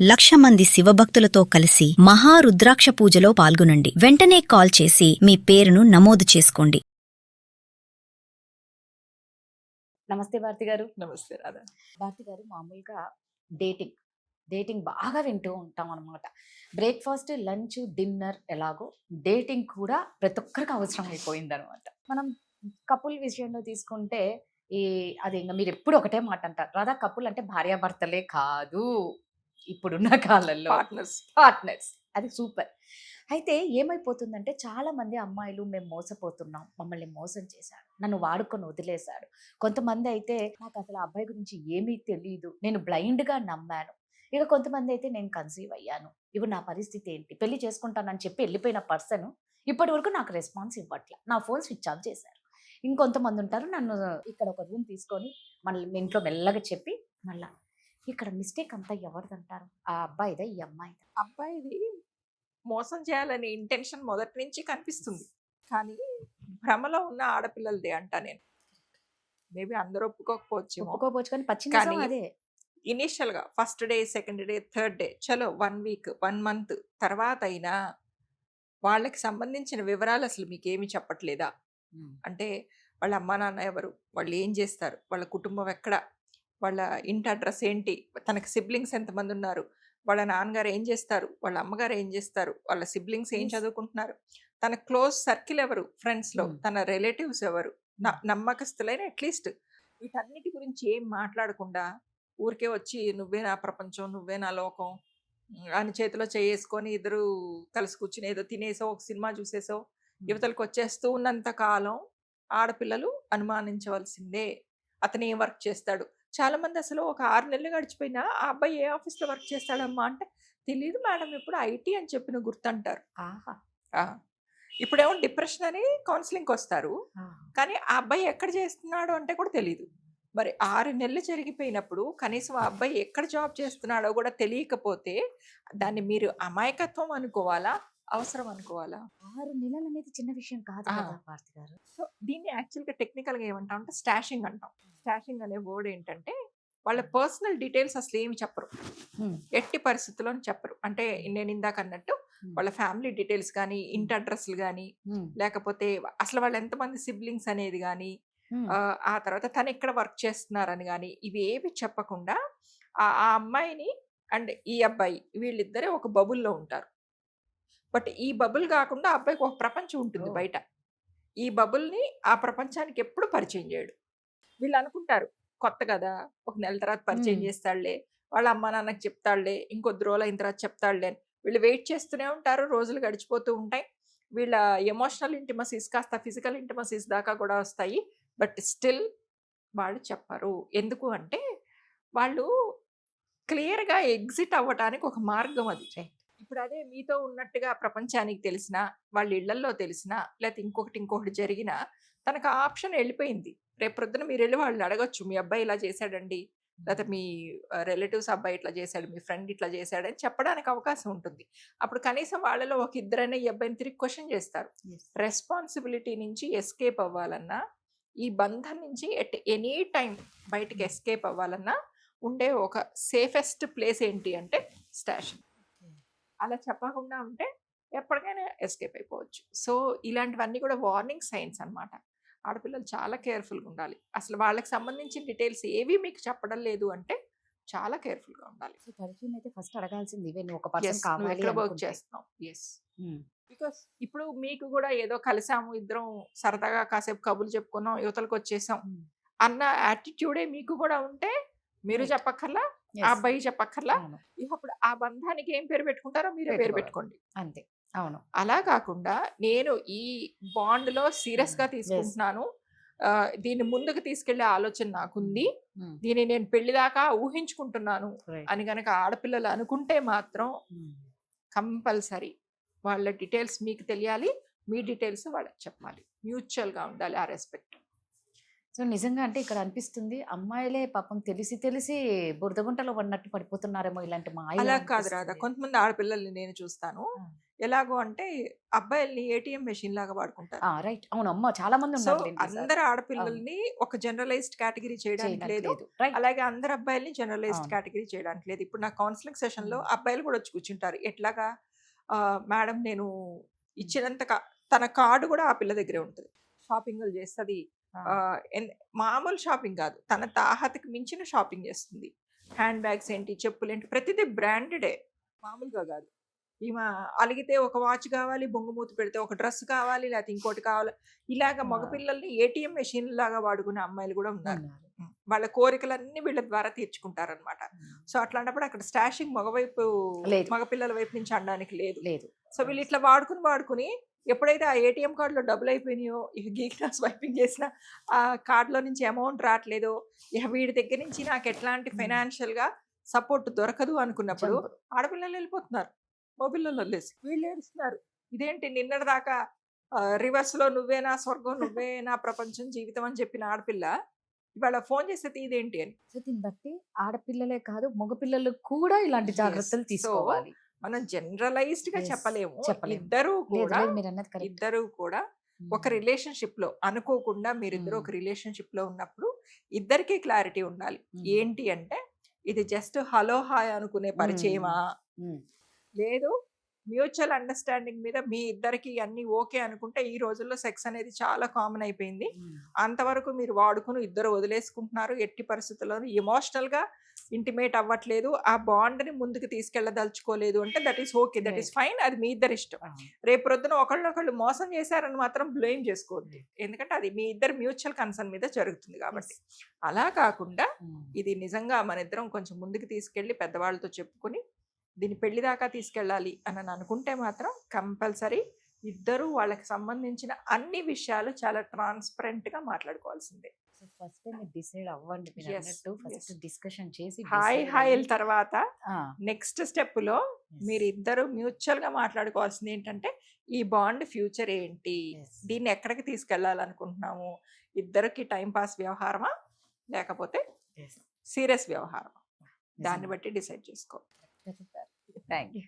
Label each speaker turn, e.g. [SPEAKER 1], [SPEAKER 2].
[SPEAKER 1] 1,00,000 మంది శివభక్తులతో కలిసి మహారుద్రాక్ష పూజలో పాల్గొనండి. వెంటనే కాల్ చేసి మీ పేరును నమోదు చేసుకోండి.
[SPEAKER 2] నమస్తే భారతి గారు.
[SPEAKER 3] నమస్తే రాధా.
[SPEAKER 2] భారతి గారు, మామూలుగా డేటింగ్ బాగా వింటూ ఉంటాం అనమాట. బ్రేక్ఫాస్ట్, లంచ్, డిన్నర్ ఎలాగో డేటింగ్ కూడా ప్రతి ఒక్కరికి అవసరం అయిపోయింది అనమాట. మనం కపుల్ విషయంలో తీసుకుంటే అది ఇంకా మీరు ఎప్పుడు ఒకటే మాట అంటారు, రాధా కపుల్ అంటే భార్యాభర్తలే కాదు, ఇప్పుడున్న కాలంలో పార్ట్నర్స్. అది సూపర్. అయితే ఏమైపోతుందంటే చాలా మంది అమ్మాయిలు మేము మోసపోతున్నాం, మమ్మల్ని మోసం చేశాడు, నన్ను వాడుకొని వదిలేశాడు. కొంతమంది అయితే నాకు అసలు ఆ అబ్బాయి గురించి ఏమీ తెలియదు, నేను బ్లైండ్గా నమ్మాను. ఇక కొంతమంది అయితే నేను కన్సీవ్ అయ్యాను, ఇప్పుడు నా పరిస్థితి ఏంటి, పెళ్లి చేసుకుంటానని చెప్పి వెళ్ళిపోయిన పర్సన్ ఇప్పటి వరకు నాకు రెస్పాన్స్ ఇవ్వట్లే, నా ఫోన్ స్విచ్ ఆఫ్ చేశారు. ఇంకొంతమంది ఉంటారు, నన్ను ఇక్కడ ఒక రూమ్ తీసుకొని మళ్ళీ మీ ఇంట్లో మెల్లగా చెప్పి మళ్ళా ఇక్కడ మిస్టేక్ అంతా ఎవరిదంటారు, ఆ అబ్బాయిదా ఈ అమ్మాయిదా?
[SPEAKER 3] అబ్బాయిది మోసం చేయాలనే ఇంటెన్షన్ మొదటి నుంచి కనిపిస్తుంది, కానీ భ్రమలో ఉన్న ఆడపిల్లలదే అంట నేను. మేబీ అందరూ
[SPEAKER 2] ఒప్పుకోకపోవచ్చు కానీ పచ్చి
[SPEAKER 3] కానీ
[SPEAKER 2] నిజం అదే.
[SPEAKER 3] ఇనిషియల్ గా first day, second day, third day, చలో 1 వీక్ 1 మంత్ తర్వాత అయినా వాళ్ళకి సంబంధించిన వివరాలు అసలు మీకేమి చెప్పట్లేదా? అంటే వాళ్ళ అమ్మా నాన్న ఎవరు, వాళ్ళు ఏం చేస్తారు, వాళ్ళ కుటుంబం ఎక్కడ, వాళ్ళ ఇంటి అడ్రస్ ఏంటి, తనకి సిబ్లింగ్స్ ఎంతమంది ఉన్నారు, వాళ్ళ నాన్నగారు ఏం చేస్తారు, వాళ్ళ అమ్మగారు ఏం చేస్తారు, వాళ్ళ సిబ్లింగ్స్ ఏం చదువుకుంటున్నారు, తన క్లోజ్ సర్కిల్ ఎవరు, ఫ్రెండ్స్లో తన రిలేటివ్స్ ఎవరు, నమ్మకస్తులైన అట్లీస్ట్ వీటన్నిటి గురించి ఏం మాట్లాడకుండా ఊరికే వచ్చి నువ్వే నా ప్రపంచం, నువ్వే నా లోకం అని చేతిలో చేసుకొని ఇద్దరు కలిసి కూర్చుని ఏదో తినేసో ఒక సినిమా చూసేసో యువతలకు వచ్చేస్తూ ఉన్నంత కాలం ఆడపిల్లలు అనుమానించవలసిందే. అతను ఏం వర్క్ చేస్తాడు, చాలా మంది అసలు ఒక 6 నెలలు గడిచిపోయినా ఆ అబ్బాయి ఏ ఆఫీస్లో వర్క్ చేస్తాడమ్మా అంటే తెలియదు మేడం, ఇప్పుడు ఐటీ అని చెప్పిన గుర్తుంటారు. ఇప్పుడేమో డిప్రెషన్ అని కౌన్సిలింగ్కి వస్తారు, కానీ ఆ అబ్బాయి ఎక్కడ చేస్తున్నాడు అంటే కూడా తెలియదు. మరి 6 నెలలు జరిగిపోయినప్పుడు కనీసం ఆ అబ్బాయి ఎక్కడ జాబ్ చేస్తున్నాడో కూడా తెలియకపోతే దాన్ని మీరు అమాయకత్వం అనుకోవాలా, అవసరం అనుకోవాలా?
[SPEAKER 2] 6 నెలలు అనేది చిన్న విషయం కాదు కదా భారతి గారు.
[SPEAKER 3] సో దీన్ని యాక్చువల్గా టెక్నికల్గా ఏమంటాం అంటే స్టాషింగ్ అంటాం. స్టాషింగ్ అనే వర్డ్ ఏంటంటే వాళ్ళ పర్సనల్ డీటెయిల్స్ అసలు ఏమి చెప్పరు, ఎట్టి పరిస్థితుల్లో చెప్పరు. అంటే నేను ఇందాక అన్నట్టు వాళ్ళ ఫ్యామిలీ డీటెయిల్స్ కానీ, ఇంటి అడ్రస్లు కానీ, లేకపోతే అసలు వాళ్ళు ఎంతమంది సిబ్లింగ్స్ అనేది కానీ, ఆ తర్వాత తను ఎక్కడ వర్క్ చేస్తున్నారని కానీ, ఇవి ఏవి చెప్పకుండా ఆ అమ్మాయిని అండ్ ఈ అబ్బాయి వీళ్ళిద్దరే ఒక బబుల్లో ఉంటారు. బట్ ఈ బబుల్ కాకుండా అబ్బాయికి ఒక ప్రపంచం ఉంటుంది బయట. ఈ బబుల్ని ఆ ప్రపంచానికి ఎప్పుడు పరిచయం చేయడు. వీళ్ళు అనుకుంటారు కొత్త కదా, ఒక నెల తర్వాత పరిచయం చేస్తాడులే, వాళ్ళ అమ్మ నాన్నకి చెప్తాడులే, ఇంకొద్ది రోజులు అయిన తర్వాత చెప్తాడులే అని వీళ్ళు వెయిట్ చేస్తూనే ఉంటారు. రోజులు గడిచిపోతూ ఉంటాయి. వీళ్ళ ఎమోషనల్ ఇంటిమసీస్ కాస్త ఫిజికల్ ఇంటిమసీస్ దాకా కూడా వస్తాయి. బట్ స్టిల్ వాళ్ళు చెప్పరు. ఎందుకు అంటే వాళ్ళు క్లియర్గా ఎగ్జిట్ అవ్వటానికి ఒక మార్గం అది. ఇప్పుడు అదే మీతో ఉన్నట్టుగా ప్రపంచానికి తెలిసినా, వాళ్ళ ఇళ్లల్లో తెలిసినా, లేకపోతే ఇంకొకటి జరిగినా తనకు ఆ ఆప్షన్ వెళ్ళిపోయింది. రేపు ప్రొద్దున మీరు వెళ్ళి వాళ్ళని అడగచ్చు, మీ అబ్బాయి ఇలా చేశాడండి, లేకపోతే మీ రిలేటివ్స్ అబ్బాయి ఇట్లా చేశాడు, మీ ఫ్రెండ్ ఇట్లా చేశాడని చెప్పడానికి అవకాశం ఉంటుంది. అప్పుడు కనీసం వాళ్ళలో ఒక ఇద్దరైనా ఈ అబ్బాయిని తిరిగి క్వశ్చన్ చేస్తారు. రెస్పాన్సిబిలిటీ నుంచి ఎస్కేప్ అవ్వాలన్నా, ఈ బంధం నుంచి ఎట్ ఎనీ టైం బయటికి ఎస్కేప్ అవ్వాలన్నా ఉండే ఒక సేఫెస్ట్ ప్లేస్ ఏంటి అంటే స్టాషన్. అలా చెప్పకుండా ఉంటే ఎప్పటికైనా ఎస్కేప్ అయిపోవచ్చు. సో ఇలాంటివన్నీ కూడా వార్నింగ్ సైన్స్ అన్నమాట. ఆడపిల్లలు చాలా కేర్ఫుల్గా ఉండాలి. అసలు వాళ్ళకి సంబంధించిన డీటెయిల్స్ ఏవి మీకు చెప్పడం లేదు అంటే చాలా కేర్ఫుల్గా ఉండాలి.
[SPEAKER 2] సో పరిచయం అయితే ఫస్ట్ అడగాల్సింది ఇవే, నువ్వు ఒక పర్సన్ కావాలి
[SPEAKER 3] వర్క్ చేస్తాం. ఎస్, బికాస్ ఇప్పుడు మీకు కూడా ఏదో కలిసాము, ఇద్దరం సరదాగా కాసేపు కబుర్లు చెప్పుకున్నాం, యువతలకు వచ్చేసాం అన్న యాటిట్యూడే మీకు కూడా ఉంటే మీరు చెప్పక్కర్లా, ఆ అబ్బాయి చెప్పక్కర్లా. ఇప్పుడు ఆ బంధానికి ఏం పేరు పెట్టుకుంటారో మీరే పేరు పెట్టుకోండి
[SPEAKER 2] అంతే. అవును.
[SPEAKER 3] అలా కాకుండా నేను ఈ బాండ్ లో సీరియస్ గా తీసుకుంటున్నాను, దీన్ని ముందుకు తీసుకెళ్లే ఆలోచన నాకుంది, దీన్ని నేను పెళ్లి దాకా ఊహించుకుంటున్నాను అని గనక ఆడపిల్లలు అనుకుంటే మాత్రం కంపల్సరీ వాళ్ళ డీటెయిల్స్ మీకు తెలియాలి, మీ డీటెయిల్స్ వాళ్ళకి చెప్పాలి. మ్యూచువల్ గా ఉండాలి ఆ రెస్పెక్ట్.
[SPEAKER 2] సో నిజంగా అంటే ఇక్కడ అనిపిస్తుంది అమ్మాయిలే పాపం తెలిసి బురదగుంటలో పడినట్టు పడిపోతున్నారేమో ఇలాంటి మాయలు
[SPEAKER 3] అలా కాదు రాదా,
[SPEAKER 2] అనిపిస్తుంది.
[SPEAKER 3] కొంతమంది ఆడపిల్లల్ని నేను చూస్తాను
[SPEAKER 2] ఆ.
[SPEAKER 3] ఎలాగో అంటే అబ్బాయిల్ని ఏటీఎం మెషిన్ లాగా వాడుకుంటారు.
[SPEAKER 2] రైట్, అవును, అమ్మ చాలా మంది
[SPEAKER 3] సో
[SPEAKER 2] ఉన్నారు దీనికి సార్.
[SPEAKER 3] అందరు ఆడపిల్లల్ని ఒక జనరలైజ్డ్ కేటగిరీ చేయడానికి
[SPEAKER 2] చేయడానికి
[SPEAKER 3] లేదు,
[SPEAKER 2] లేదు. రైట్.
[SPEAKER 3] అలాగే అందరు అబ్బాయిల్ని జనరలైజ్డ్
[SPEAKER 2] అవును.
[SPEAKER 3] కేటగిరీ చేయడానికి లేదు. ఇప్పుడు నా కౌన్సిలింగ్ సెషన్ లో
[SPEAKER 2] మ్మ్.
[SPEAKER 3] అబ్బాయిలు కూడా వచ్చి కూర్చుంటారు. ఎట్లాగా మేడం నేను ఇచ్చినంత తన కార్డు కూడా ఆ పిల్ల దగ్గరే ఉంటుంది, షాపింగ్లు చేస్తుంది.
[SPEAKER 2] ఆ.
[SPEAKER 3] మామూలు షాపింగ్ కాదు, తన తాహతకి మించిన షాపింగ్ చేస్తుంది. హ్యాండ్ బ్యాగ్స్ ఏంటి, చెప్పులు ఏంటి, ప్రతిదీ బ్రాండెడే, మామూలుగా కాదు. ఈమె అలిగితే ఒక వాచ్ కావాలి, బొంగుమూతి పెడితే ఒక డ్రెస్ కావాలి, లేకపోతే ఇంకోటి కావాలి. ఇలాగ
[SPEAKER 2] ఆ.
[SPEAKER 3] మగపిల్లల్ని ఏటీఎం మెషిన్ లాగా వాడుకునే అమ్మాయిలు కూడా ఉన్నారు.
[SPEAKER 2] ఉన్నారు.
[SPEAKER 3] వాళ్ళ కోరికలన్నీ వీళ్ళ ద్వారా తీర్చుకుంటారనమాట. సో అట్లాంటప్పుడు అక్కడ స్టాషింగ్ మగవైపు
[SPEAKER 2] లేదు.
[SPEAKER 3] మగపిల్లల వైపు నుంచి అనడానికి లేదు.
[SPEAKER 2] లేదు.
[SPEAKER 3] సో వీళ్ళు ఇట్లా వాడుకుని ఎప్పుడైతే ఆ ఏటీఎం కార్డులో డబ్బులు అయిపోయినాయో, ఇక గీకినా స్వైపింగ్ చేసిన ఆ కార్డులో నుంచి అమౌంట్ రావట్లేదో, ఇక వీడి దగ్గర నుంచి నాకు ఎట్లాంటి ఫైనాన్షియల్ గా సపోర్ట్ దొరకదు అనుకున్నప్పుడు
[SPEAKER 2] జంప్.
[SPEAKER 3] ఆడపిల్లలు వెళ్ళిపోతున్నారు, మగపిల్లలు వదిలేసి. వీళ్ళు ఏడుస్తున్నారు, ఇదేంటి నిన్నటి దాకా రివర్స్ లో నువ్వే నా స్వర్గం, నువ్వే నా ప్రపంచం జీవితం అని చెప్పిన ఆడపిల్ల ఇవాళ ఫోన్ చేస్తే తీదేంటి అని.
[SPEAKER 2] సో దీన్ని బట్టి ఆడపిల్లలే కాదు మగపిల్లలు కూడా ఇలాంటి జాగ్రత్తలు
[SPEAKER 3] Yes.
[SPEAKER 2] తీసుకోవాలి.
[SPEAKER 3] మనం జనరలైజ్డ్ గా
[SPEAKER 2] Yes.
[SPEAKER 3] చెప్పలేము.
[SPEAKER 2] చెప్పలేము.
[SPEAKER 3] ఇద్దరు
[SPEAKER 2] లేదు,
[SPEAKER 3] కూడా
[SPEAKER 2] లేదు, మీరు అన్నది కరెక్ట్.
[SPEAKER 3] ఇద్దరు కూడా ఒక రిలేషన్షిప్ లో అనుకోకుండా మీరిద్దరు ఒక రిలేషన్షిప్ లో ఉన్నప్పుడు ఇద్దరికి క్లారిటీ ఉండాలి. ఏంటి అంటే ఇది జస్ట్ హలో హాయ్ అనుకునే పరిచయమా, లేదు మ్యూచువల్ అండర్స్టాండింగ్ మీద మీ ఇద్దరికి అన్ని ఓకే అనుకుంటే, ఈ రోజుల్లో సెక్స్ అనేది చాలా కామన్ అయిపోయింది. అంతవరకు మీరు వాడుకుని ఇద్దరు వదిలేసుకుంటున్నారు, ఎట్టి పరిస్థితుల్లోనూ ఎమోషనల్ గా ఇంటిమేట్ అవ్వట్లేదు, ఆ బాండ్ ని ముందుకు తీసుకెళ్ళదలుచుకోలేదు అంటే that is okay, that is fine, అది మీ ఇద్దరు ఇష్టం. రేపు ప్రొద్దున ఒకళ్ళొకళ్ళు మోసం చేశారని మాత్రం బ్లేమ్ చేసుకోవద్దు, ఎందుకంటే అది మీ ఇద్దరు మ్యూచువల్ కన్సర్న్ మీద జరుగుతుంది కాబట్టి. అలా కాకుండా ఇది నిజంగా మన ఇద్దరం కొంచెం ముందుకు తీసుకెళ్ళి పెద్దవాళ్ళతో చెప్పుకొని దీన్ని పెళ్లి దాకా తీసుకెళ్ళాలి అని అనుకుంటే మాత్రం కంపల్సరీ ఇద్దరు వాళ్ళకి సంబంధించిన అన్ని విషయాలు చాలా ట్రాన్స్పరెంట్ గా మాట్లాడుకోవాల్సిందే.
[SPEAKER 2] ఫస్ట్ మీరు డిసైడ్ అవ్వండి, మీరు
[SPEAKER 3] Yes,
[SPEAKER 2] అన్నట్టు ఫస్ట్
[SPEAKER 3] yes.
[SPEAKER 2] డిస్కషన్ చేసి
[SPEAKER 3] హాయ్
[SPEAKER 2] decide
[SPEAKER 3] హాయిల
[SPEAKER 2] అయ్యి,
[SPEAKER 3] తర్వాత
[SPEAKER 2] ఆ,
[SPEAKER 3] నెక్స్ట్ స్టెప్ లో
[SPEAKER 2] yes,
[SPEAKER 3] మీరు ఇద్దరు మ్యూచువల్ గా మాట్లాడుకోవాల్సింది ఏంటంటే ఈ బాండ్ ఫ్యూచర్ ఏంటి,
[SPEAKER 2] yes.
[SPEAKER 3] దీన్ని ఎక్కడికి తీసుకెళ్లాలనుకుంటున్నాము, ఇద్దరికి టైం పాస్ వ్యవహారమా లేకపోతే
[SPEAKER 2] Yes.
[SPEAKER 3] సీరియస్ వ్యవహారమా, దాన్ని
[SPEAKER 2] నిజంగా.
[SPEAKER 3] బట్టి డిసైడ్ చేసుకో.
[SPEAKER 2] Thank you.